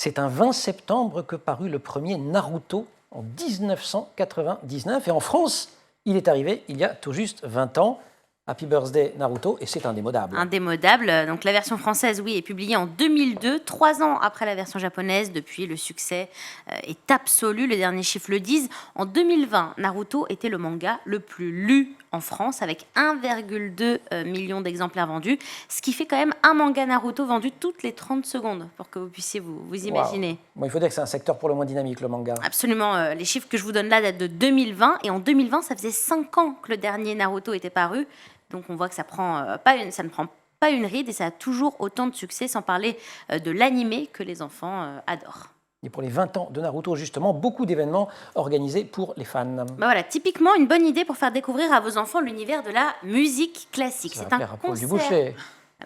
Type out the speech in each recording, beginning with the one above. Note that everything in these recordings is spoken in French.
C'est un 20 septembre que parut le premier Naruto en 1999. Et en France, il est arrivé il y a tout juste 20 ans. Happy Birthday Naruto, et c'est indémodable. Indémodable. Donc la version française, oui, est publiée en 2002, 3 ans après la version japonaise. Depuis, le succès est absolu. Les derniers chiffres le disent. En 2020, Naruto était le manga le plus lu en France, avec 1,2 million d'exemplaires vendus, ce qui fait quand même un manga Naruto vendu toutes les 30 secondes, pour que vous puissiez vous imaginer. Wow. Bon, il faut dire que c'est un secteur pour le moins dynamique, le manga. Absolument. Les chiffres que je vous donne là datent de 2020, et en 2020, ça faisait 5 ans que le dernier Naruto était paru. Donc on voit que ça ne prend pas une ride, et ça a toujours autant de succès, sans parler de l'animé que les enfants adorent. Et pour les 20 ans de Naruto, justement, beaucoup d'événements organisés pour les fans. Bah voilà, typiquement une bonne idée pour faire découvrir à vos enfants l'univers de la musique classique. Ça va plaire à Paul Duboucher.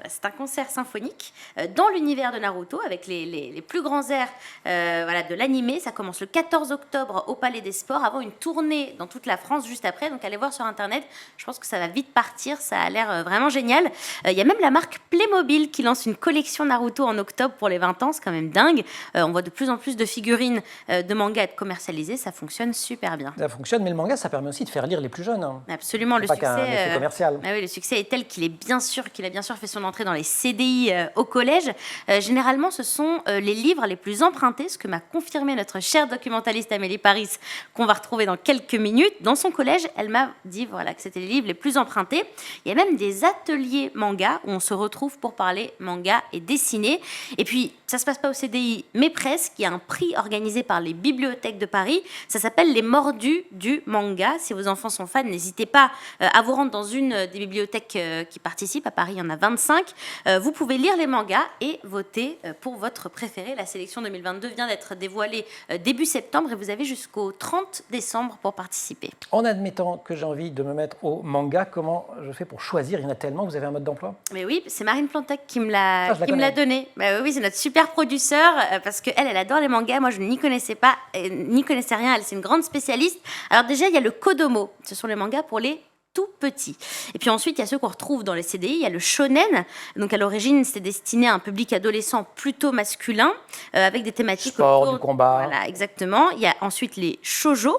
C'est un concert symphonique dans l'univers de Naruto, avec les plus grands airs de l'animé. Ça commence le 14 octobre au Palais des Sports, avant une tournée dans toute la France juste après. Donc allez voir sur Internet, je pense que ça va vite partir, ça a l'air vraiment génial. Il y a même la marque Playmobil qui lance une collection Naruto en octobre pour les 20 ans, c'est quand même dingue. On voit de plus en plus de figurines de manga être commercialisées, ça fonctionne super bien. Ça fonctionne, mais le manga, ça permet aussi de faire lire les plus jeunes. Hein. Absolument, le pas succès, qu'un effet commercial. Oui, le succès est tel qu'il a bien sûr fait son entrée dans les CDI au collège. Généralement, ce sont les livres les plus empruntés, ce que m'a confirmé notre chère documentaliste Amélie Paris, qu'on va retrouver dans quelques minutes. Dans son collège, elle m'a dit que c'était les livres les plus empruntés. Il y a même des ateliers manga où on se retrouve pour parler manga et dessiner. Et puis, ça ne se passe pas au CDI, mais presque. Il y a un prix organisé par les bibliothèques de Paris. Ça s'appelle les Mordus du manga. Si vos enfants sont fans, n'hésitez pas à vous rendre dans une des bibliothèques qui participent. À Paris, il y en a 25. Vous pouvez lire les mangas et voter pour votre préféré. La sélection 2022 vient d'être dévoilée début septembre, et vous avez jusqu'au 30 décembre pour participer. En admettant que j'ai envie de me mettre au manga, comment je fais pour choisir? Il y en a tellement. Vous avez un mode d'emploi? Mais oui, c'est Marine Plantac qui me l'a donné. Bah oui, c'est notre super producteur, parce qu'elle adore les mangas. Moi, je n'y connaissais rien. Elle, c'est une grande spécialiste. Alors déjà, il y a le Kodomo. Ce sont les mangas pour les tout petit. Et puis ensuite, il y a ceux qu'on retrouve dans les CDI. Il y a le shonen. Donc à l'origine, c'était destiné à un public adolescent plutôt masculin, avec des thématiques sport, du combat. Voilà, exactement. Il y a ensuite les shoujo,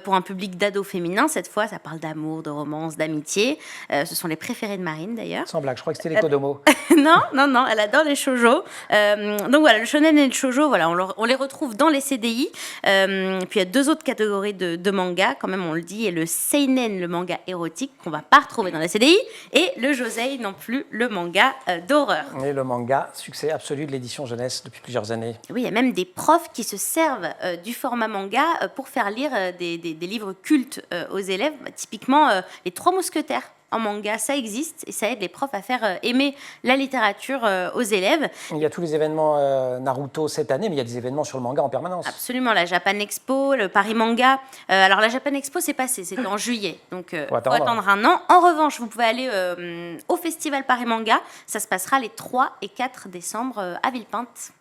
pour un public d'ados féminins. Cette fois, ça parle d'amour, de romance, d'amitié. Ce sont les préférés de Marine, d'ailleurs. Sans blague, je crois que c'était les Kodomo. Non, elle adore les shoujo. Donc voilà, le shonen et le shoujo, voilà, on les retrouve dans les CDI. Puis il y a 2 autres catégories de mangas, quand même, on le dit. Et le seinen, le manga érotique, qu'on ne va pas retrouver dans les CDI, et le josei non plus, le manga d'horreur. Et le manga, succès absolu de l'édition jeunesse depuis plusieurs années. Oui, il y a même des profs qui se servent du format manga pour faire lire des livres cultes aux élèves. Typiquement, les 3 mousquetaires en manga, ça existe, et ça aide les profs à faire aimer la littérature aux élèves. Il y a tous les événements Naruto cette année, mais il y a des événements sur le manga en permanence. Absolument, la Japan Expo, le Paris Manga. Alors la Japan Expo, c'est passé, c'était en juillet, donc faut attendre un an. En revanche, vous pouvez aller au Festival Paris Manga, ça se passera les 3 et 4 décembre à Villepinte.